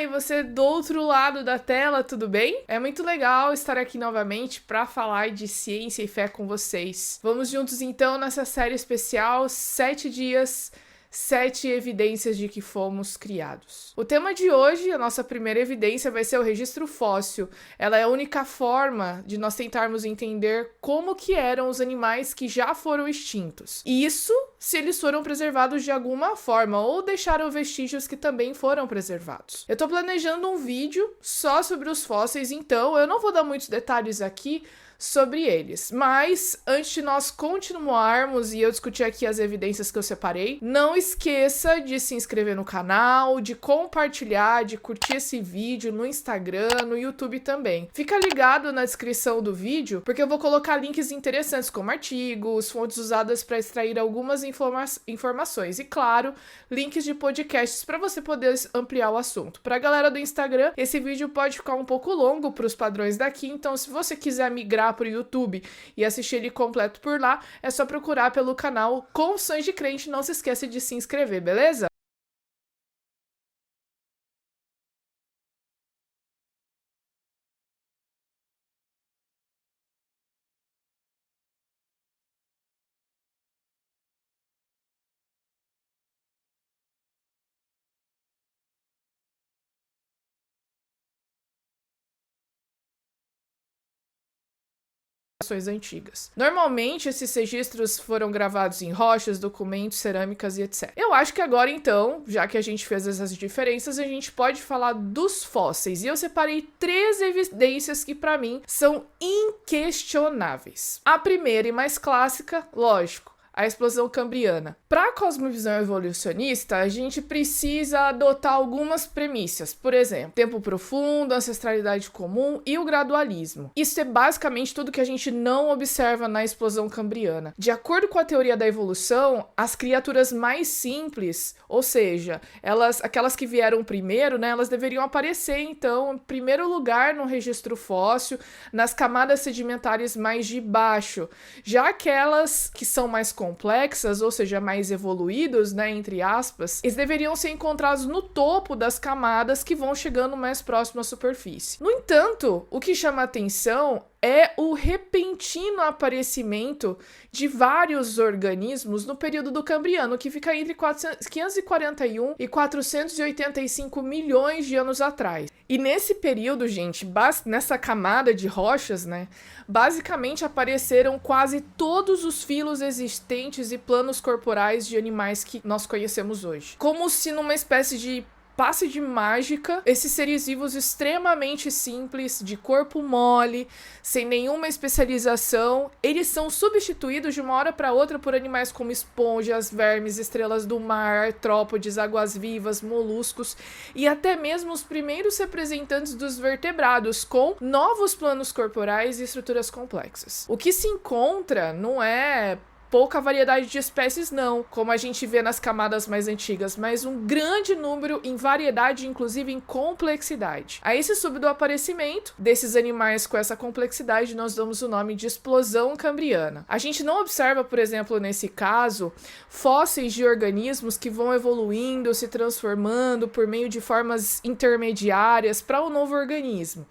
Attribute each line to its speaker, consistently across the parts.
Speaker 1: aí, você do outro lado da tela, tudo bem? É muito legal estar aqui novamente para falar de ciência e fé com vocês. Vamos juntos então nessa série especial 7 dias, 7 evidências de que fomos criados. O tema de hoje, a nossa primeira evidência, vai ser o registro fóssil. Ela é a única forma de nós tentarmos entender como que eram os animais que já foram extintos. E isso se eles foram preservados de alguma forma ou deixaram vestígios que também foram preservados. Eu tô planejando um vídeo só sobre os fósseis, então eu não vou dar muitos detalhes aqui sobre eles. Mas, antes de nós continuarmos e eu discutir aqui as evidências que eu separei, não esqueça de se inscrever no canal, de compartilhar, de curtir esse vídeo no Instagram, no YouTube também. Fica ligado na descrição do vídeo, porque eu vou colocar links interessantes como artigos, fontes usadas para extrair algumas informações e, claro, links de podcasts para você poder ampliar o assunto. Para a galera do Instagram, esse vídeo pode ficar um pouco longo para os padrões daqui, então se você quiser migrar para o YouTube e assistir ele completo por lá, é só procurar pelo canal Confissões de Crente. Não se esqueça de se inscrever, beleza? Antigas. Normalmente, esses registros foram gravados em rochas, documentos, cerâmicas e etc. Eu acho que agora, então, já que a gente fez essas diferenças, a gente pode falar dos fósseis. E eu separei 3 evidências que, para mim, são inquestionáveis. A primeira e mais clássica, lógico, a explosão cambriana. Para a cosmovisão evolucionista, a gente precisa adotar algumas premissas. Por exemplo, tempo profundo, ancestralidade comum e o gradualismo. Isso é basicamente tudo que a gente não observa na explosão cambriana. De acordo com a teoria da evolução, as criaturas mais simples, ou seja, aquelas que vieram primeiro, né, elas deveriam aparecer, então, em primeiro lugar no registro fóssil, nas camadas sedimentares mais de baixo. Já aquelas que são mais complexas, ou seja, mais evoluídos, né, entre aspas, eles deveriam ser encontrados no topo das camadas que vão chegando mais próximo à superfície. No entanto, o que chama atenção é o repentino aparecimento de vários organismos no período do Cambriano, que fica entre 541 e 485 milhões de anos atrás. E nesse período, gente, nessa camada de rochas, né, basicamente apareceram quase todos os filos existentes e planos corporais de animais que nós conhecemos hoje. Como se numa espécie de passe de mágica, esses seres vivos extremamente simples, de corpo mole, sem nenhuma especialização, eles são substituídos de uma hora para outra por animais como esponjas, vermes, estrelas do mar, artrópodes, águas-vivas, moluscos e até mesmo os primeiros representantes dos vertebrados, com novos planos corporais e estruturas complexas. O que se encontra não é pouca variedade de espécies não, como a gente vê nas camadas mais antigas, mas um grande número em variedade, inclusive em complexidade. A esse subaparecimento desses animais com essa complexidade, nós damos o nome de explosão cambriana. A gente não observa, por exemplo, nesse caso, fósseis de organismos que vão evoluindo, se transformando por meio de formas intermediárias para um novo organismo.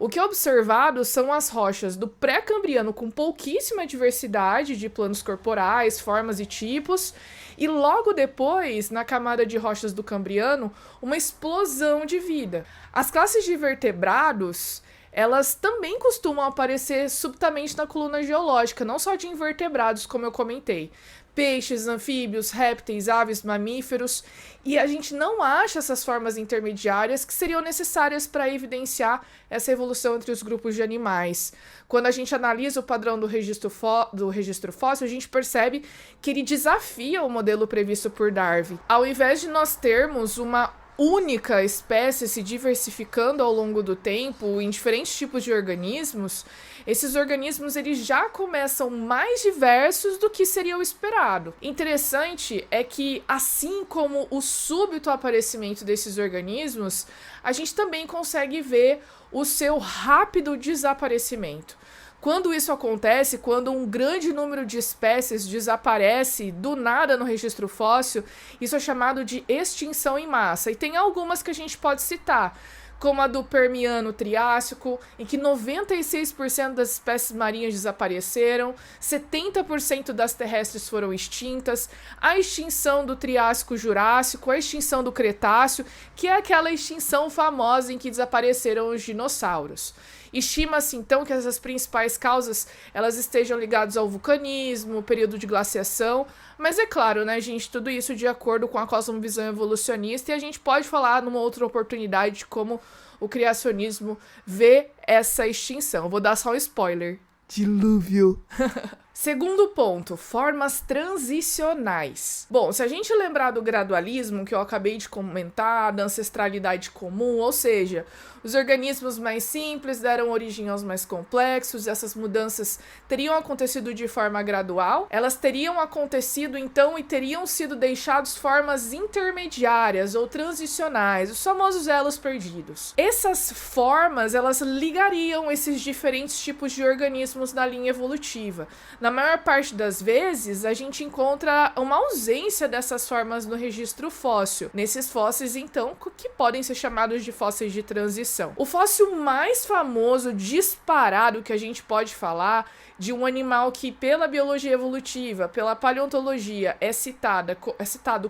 Speaker 1: O que é observado são as rochas do pré-cambriano com pouquíssima diversidade de planos corporais, formas e tipos, e logo depois, na camada de rochas do Cambriano, uma explosão de vida. As classes de vertebrados, elas também costumam aparecer subitamente na coluna geológica, não só de invertebrados, como eu comentei. Peixes, anfíbios, répteis, aves, mamíferos, e a gente não acha essas formas intermediárias que seriam necessárias para evidenciar essa evolução entre os grupos de animais. Quando a gente analisa o padrão do registro fóssil, a gente percebe que ele desafia o modelo previsto por Darwin. Ao invés de nós termos uma única espécie se diversificando ao longo do tempo em diferentes tipos de organismos, esses organismos eles já começam mais diversos do que seria o esperado. Interessante é que, assim como o súbito aparecimento desses organismos, a gente também consegue ver o seu rápido desaparecimento. Quando isso acontece, quando um grande número de espécies desaparece do nada no registro fóssil, isso é chamado de extinção em massa. E tem algumas que a gente pode citar, como a do Permiano-Triássico, em que 96% das espécies marinhas desapareceram, 70% das terrestres foram extintas, a extinção do Triássico-Jurássico, a extinção do Cretáceo, que é aquela extinção famosa em que desapareceram os dinossauros. Estima-se, então, que essas principais causas elas estejam ligadas ao vulcanismo, período de glaciação, mas é claro, né, gente, tudo isso de acordo com a cosmovisão evolucionista, e a gente pode falar numa outra oportunidade de como o criacionismo vê essa extinção. Eu vou dar só um spoiler. Dilúvio. Segundo ponto, formas transicionais. Bom, se a gente lembrar do gradualismo que eu acabei de comentar, da ancestralidade comum, ou seja, os organismos mais simples deram origem aos mais complexos, essas mudanças teriam acontecido de forma gradual, elas teriam acontecido então e teriam sido deixados formas intermediárias ou transicionais, os famosos elos perdidos. Essas formas, elas ligariam esses diferentes tipos de organismos na linha evolutiva. Na maior parte das vezes, a gente encontra uma ausência dessas formas no registro fóssil. Nesses fósseis, então, que podem ser chamados de fósseis de transição. O fóssil mais famoso, disparado, que a gente pode falar de um animal que, pela biologia evolutiva, pela paleontologia, é citado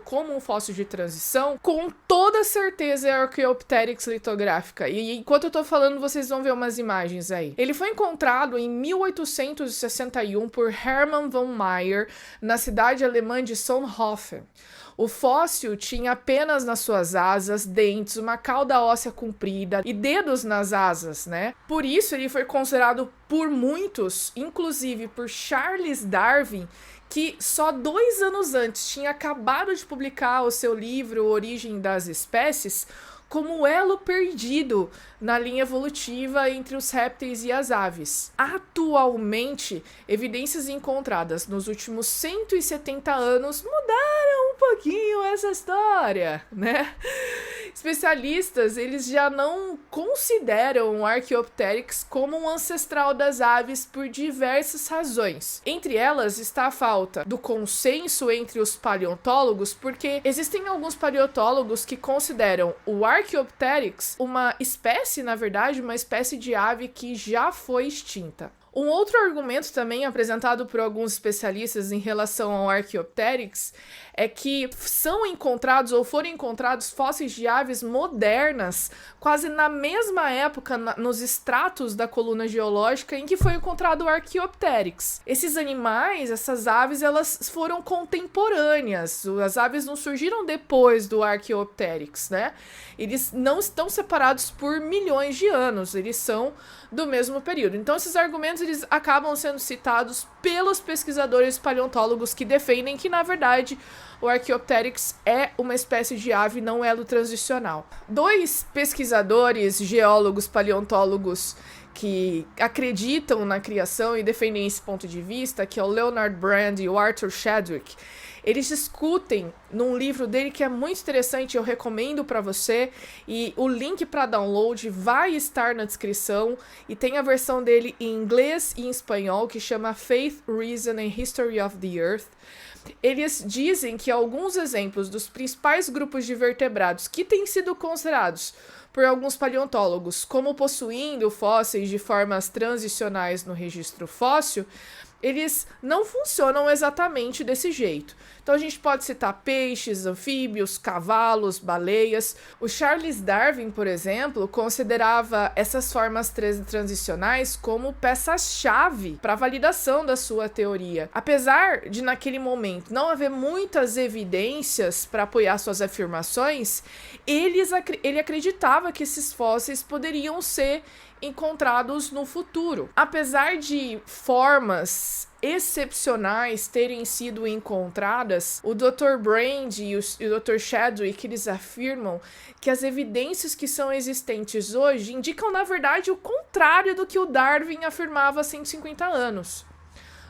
Speaker 1: como um fóssil de transição, com toda certeza é a Archaeopteryx litográfica. E enquanto eu tô falando, vocês vão ver umas imagens aí. Ele foi encontrado em 1861 por Hermann von Meyer, na cidade alemã de Solnhofen. O fóssil tinha penas nas suas asas, dentes, uma cauda óssea comprida e dedos nas asas, né? Por isso ele foi considerado por muitos, inclusive por Charles Darwin, que só 2 anos antes tinha acabado de publicar o seu livro Origem das Espécies, como elo perdido na linha evolutiva entre os répteis e as aves. Atualmente, evidências encontradas nos últimos 170 anos mudaram um pouquinho essa história, né? Especialistas, eles já não consideram o Archaeopteryx como um ancestral das aves por diversas razões. Entre elas está a falta do consenso entre os paleontólogos, porque existem alguns paleontólogos que consideram o Archaeopteryx uma espécie, na verdade, uma espécie de ave que já foi extinta. Um outro argumento também apresentado por alguns especialistas em relação ao Archaeopteryx é que são encontrados ou foram encontrados fósseis de aves modernas quase na mesma época nos estratos da coluna geológica em que foi encontrado o Archaeopteryx. Esses animais, essas aves, elas foram contemporâneas. As aves não surgiram depois do Archaeopteryx, né? Eles não estão separados por milhões de anos, eles são do mesmo período. Então esses argumentos eles acabam sendo citados pelos pesquisadores paleontólogos que defendem que, na verdade, o Archaeopteryx é uma espécie de ave não elo transicional. 2 pesquisadores, geólogos, paleontólogos que acreditam na criação e defendem esse ponto de vista, que é o Leonard Brand e o Arthur Chadwick, eles discutem num livro dele que é muito interessante, eu recomendo para você, e o link para download vai estar na descrição, e tem a versão dele em inglês e em espanhol, que chama Faith, Reason and History of the Earth. Eles dizem que alguns exemplos dos principais grupos de vertebrados que têm sido considerados por alguns paleontólogos como possuindo fósseis de formas transicionais no registro fóssil, eles não funcionam exatamente desse jeito. Então a gente pode citar peixes, anfíbios, cavalos, baleias. O Charles Darwin, por exemplo, considerava essas formas transicionais como peças-chave para a validação da sua teoria. Apesar de naquele momento não haver muitas evidências para apoiar suas afirmações, ele acreditava que esses fósseis poderiam ser encontrados no futuro. Apesar de formas excepcionais terem sido encontradas, o Dr. Brand e o Dr. Chadwick, eles afirmam que as evidências que são existentes hoje indicam, na verdade, o contrário do que o Darwin afirmava há 150 anos.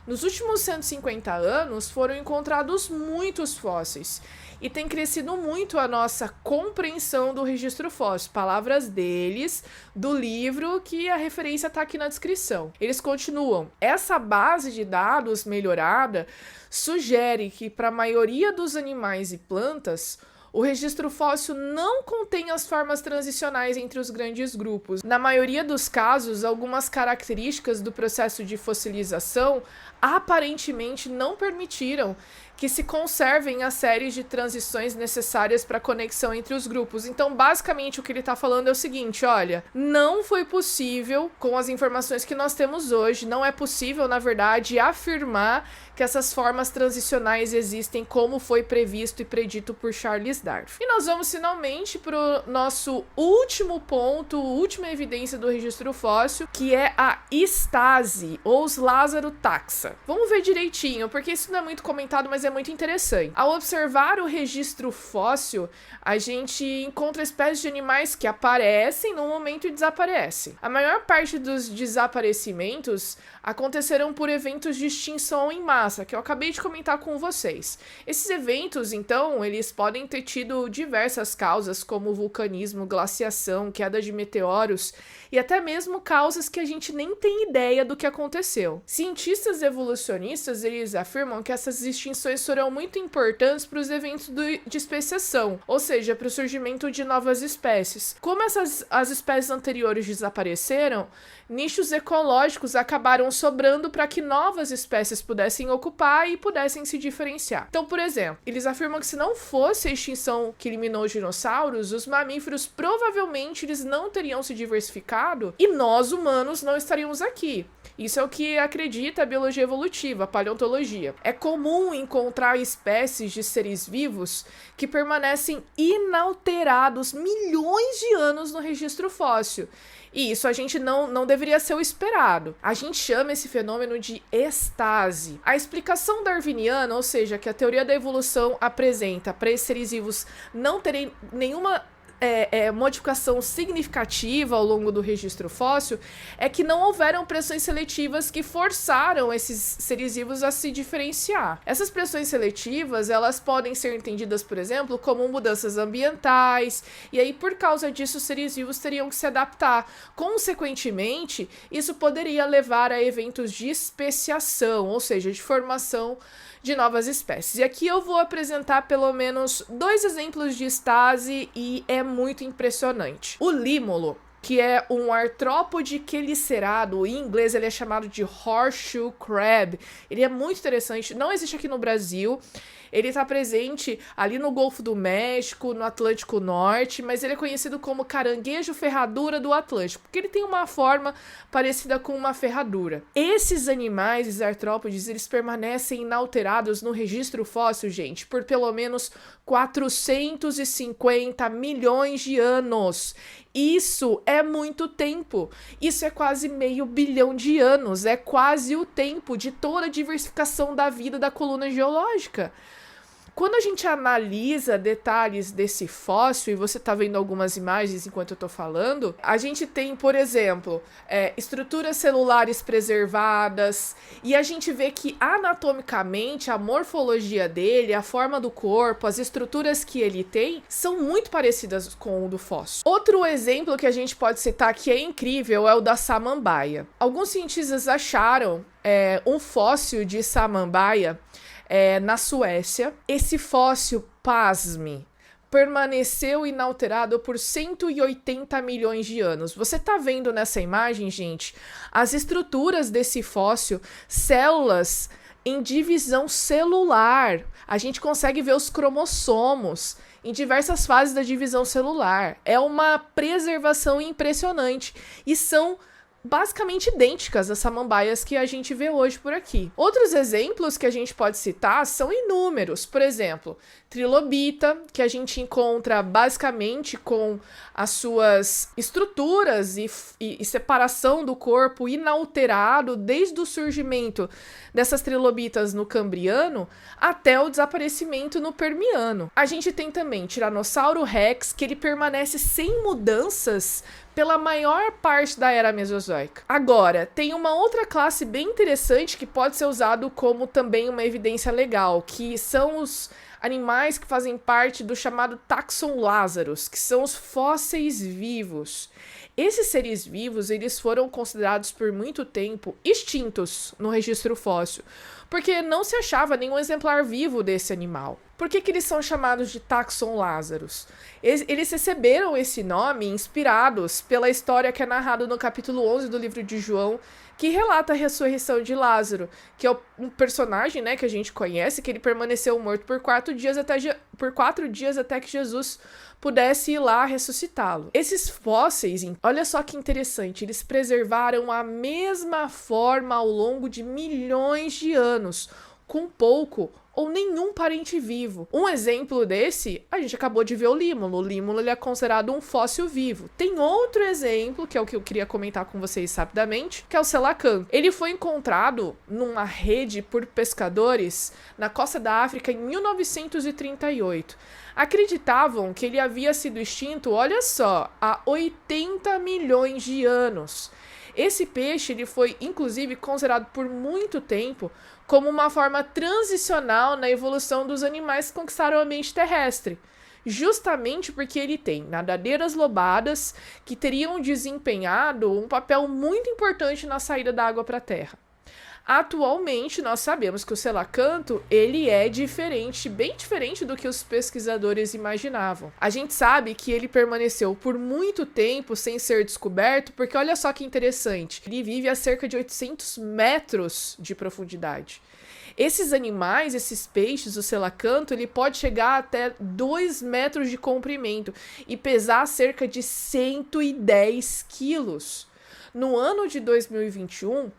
Speaker 1: Nos últimos 150 anos foram encontrados muitos fósseis, e tem crescido muito a nossa compreensão do registro fóssil. Palavras deles, do livro, que a referência está aqui na descrição. Eles continuam: essa base de dados melhorada sugere que para a maioria dos animais e plantas, o registro fóssil não contém as formas transicionais entre os grandes grupos. Na maioria dos casos, algumas características do processo de fossilização aparentemente não permitiram que se conservem as séries de transições necessárias para a conexão entre os grupos. Então, basicamente, o que ele está falando é o seguinte: olha, não foi possível, com as informações que nós temos hoje, não é possível, na verdade, afirmar que essas formas transicionais existem como foi previsto e predito por Charles Darwin. E nós vamos finalmente para o nosso último ponto, última evidência do registro fóssil, que é a estase, ou os Lázaro taxa. Vamos ver direitinho, porque isso não é muito comentado, mas é muito interessante. Ao observar o registro fóssil, a gente encontra espécies de animais que aparecem no momento e desaparecem. A maior parte dos desaparecimentos aconteceram por eventos de extinção em massa, que eu acabei de comentar com vocês. Esses eventos, então, eles podem ter tido diversas causas, como vulcanismo, glaciação, queda de meteoros e até mesmo causas que a gente nem tem ideia do que aconteceu. Cientistas evolucionistas, eles afirmam que essas extinções foram muito importantes para os eventos de especiação, ou seja, para o surgimento de novas espécies. Como as espécies anteriores desapareceram, nichos ecológicos acabaram sobrando para que novas espécies pudessem ocupar e pudessem se diferenciar. Então, por exemplo, eles afirmam que se não fosse a extinção que eliminou os dinossauros, os mamíferos provavelmente eles não teriam se diversificado e nós, humanos, não estaríamos aqui. Isso é o que acredita a biologia evolutiva, a paleontologia. É comum encontrar espécies de seres vivos que permanecem inalterados milhões de anos no registro fóssil. E isso a gente não deveria ser o esperado. A gente chama esse fenômeno de estase. A explicação darwiniana, ou seja, que a teoria da evolução apresenta para esses seres vivos não terem nenhuma modificação significativa ao longo do registro fóssil, é que não houveram pressões seletivas que forçaram esses seres vivos a se diferenciar. Essas pressões seletivas, elas podem ser entendidas, por exemplo, como mudanças ambientais, e aí por causa disso os seres vivos teriam que se adaptar. Consequentemente, isso poderia levar a eventos de especiação, ou seja, de formação de novas espécies. E aqui eu vou apresentar pelo menos 2 exemplos de estase e é muito impressionante. O límolo, que é um artrópode quelicerado, em inglês ele é chamado de horseshoe crab. Ele é muito interessante, não existe aqui no Brasil. Ele está presente ali no Golfo do México, no Atlântico Norte, mas ele é conhecido como caranguejo ferradura do Atlântico, porque ele tem uma forma parecida com uma ferradura. Esses animais, esses artrópodes, eles permanecem inalterados no registro fóssil, gente, por pelo menos 450 milhões de anos. Isso é muito tempo. Isso é quase meio bilhão de anos. É quase o tempo de toda a diversificação da vida da coluna geológica. Quando a gente analisa detalhes desse fóssil, e você está vendo algumas imagens enquanto eu estou falando, a gente tem, por exemplo, estruturas celulares preservadas, e a gente vê que anatomicamente a morfologia dele, a forma do corpo, as estruturas que ele tem, são muito parecidas com o do fóssil. Outro exemplo que a gente pode citar que é incrível é o da samambaia. Alguns cientistas acharam um fóssil de samambaia na Suécia. Esse fóssil, pasme, permaneceu inalterado por 180 milhões de anos. Você tá vendo nessa imagem, gente, as estruturas desse fóssil, células em divisão celular. A gente consegue ver os cromossomos em diversas fases da divisão celular. É uma preservação impressionante e são basicamente idênticas às samambaias que a gente vê hoje por aqui. Outros exemplos que a gente pode citar são inúmeros. Por exemplo, trilobita, que a gente encontra basicamente com as suas estruturas e separação do corpo inalterado desde o surgimento dessas trilobitas no Cambriano até o desaparecimento no Permiano. A gente tem também Tiranossauro Rex, que ele permanece sem mudanças pela maior parte da era Mesozoica. Agora, tem uma outra classe bem interessante que pode ser usado como também uma evidência legal, que são animais que fazem parte do chamado taxon Lazarus, que são os fósseis vivos. Esses seres vivos, eles foram considerados por muito tempo extintos no registro fóssil, porque não se achava nenhum exemplar vivo desse animal. Por que eles são chamados de taxon Lazarus? Eles receberam esse nome inspirados pela história que é narrada no capítulo 11 do livro de João, que relata a ressurreição de Lázaro, que é um personagem, né, que a gente conhece, que ele permaneceu morto por 4 dias até que Jesus pudesse ir lá ressuscitá-lo. Esses fósseis, olha só que interessante, eles preservaram a mesma forma ao longo de milhões de anos, com pouco ou nenhum parente vivo. Um exemplo desse, a gente acabou de ver o límulo. O límulo ele é considerado um fóssil vivo. Tem outro exemplo, que é o que eu queria comentar com vocês rapidamente, que é o selacanto. Ele foi encontrado numa rede por pescadores na costa da África em 1938. Acreditavam que ele havia sido extinto, olha só, há 80 milhões de anos. Esse peixe ele foi, inclusive, considerado por muito tempo como uma forma transicional na evolução dos animais que conquistaram o ambiente terrestre, justamente porque ele tem nadadeiras lobadas que teriam desempenhado um papel muito importante na saída da água para a terra. Atualmente, nós sabemos que o selacanto, ele é diferente, bem diferente do que os pesquisadores imaginavam. A gente sabe que ele permaneceu por muito tempo sem ser descoberto, porque olha só que interessante, ele vive a cerca de 800 metros de profundidade. Esses animais, esses peixes, o selacanto, ele pode chegar até 2 metros de comprimento e pesar cerca de 110 quilos. No ano de 2021,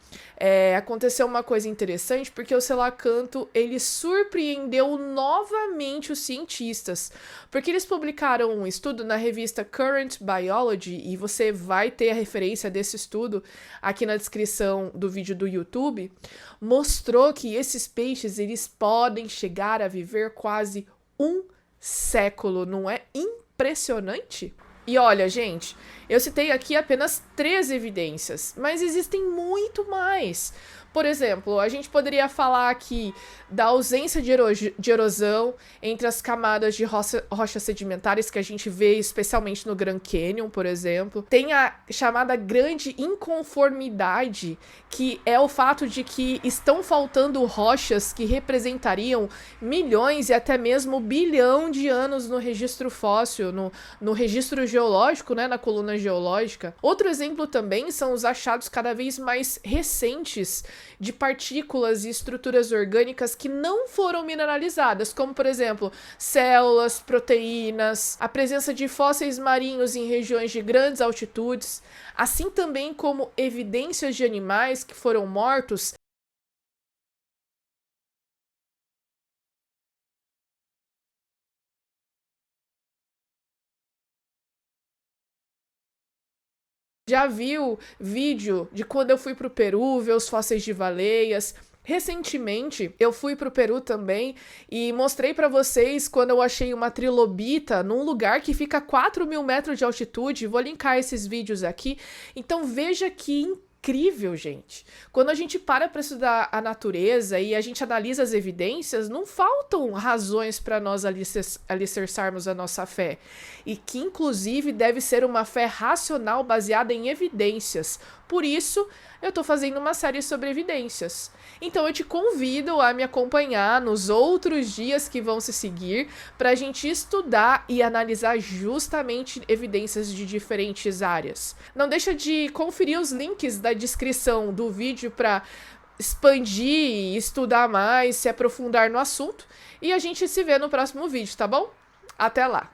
Speaker 1: aconteceu uma coisa interessante, porque o selacanto, ele surpreendeu novamente os cientistas, porque eles publicaram um estudo na revista Current Biology, e você vai ter a referência desse estudo aqui na descrição do vídeo do YouTube, mostrou que esses peixes, eles podem chegar a viver quase 1 século, não é impressionante? E olha, gente, eu citei aqui apenas 3 evidências, mas existem muito mais. Por exemplo, a gente poderia falar aqui da ausência de erosão entre as camadas de rochas sedimentares que a gente vê especialmente no Grand Canyon, por exemplo. Tem a chamada grande inconformidade, que é o fato de que estão faltando rochas que representariam milhões e até mesmo bilhão de anos no registro fóssil, no registro geológico, né, na coluna geológica. Outro exemplo também são os achados cada vez mais recentes de partículas e estruturas orgânicas que não foram mineralizadas, como, por exemplo, células, proteínas, a presença de fósseis marinhos em regiões de grandes altitudes, assim também como evidências de animais que foram mortos Já viu vídeo de quando eu fui pro Peru ver os fósseis de baleias? Recentemente, eu fui pro Peru também e mostrei pra vocês quando eu achei uma trilobita num lugar que fica a 4.000 metros de altitude. Vou linkar esses vídeos aqui. Então veja que incrível, gente. Quando a gente para estudar a natureza e a gente analisa as evidências, não faltam razões para nós alicerçarmos a nossa fé. E que, inclusive, deve ser uma fé racional baseada em evidências. Por isso, eu tô fazendo uma série sobre evidências. Então eu te convido a me acompanhar nos outros dias que vão se seguir para a gente estudar e analisar justamente evidências de diferentes áreas. Não deixa de conferir os links da descrição do vídeo para expandir, estudar mais, se aprofundar no assunto. E a gente se vê no próximo vídeo, tá bom? Até lá!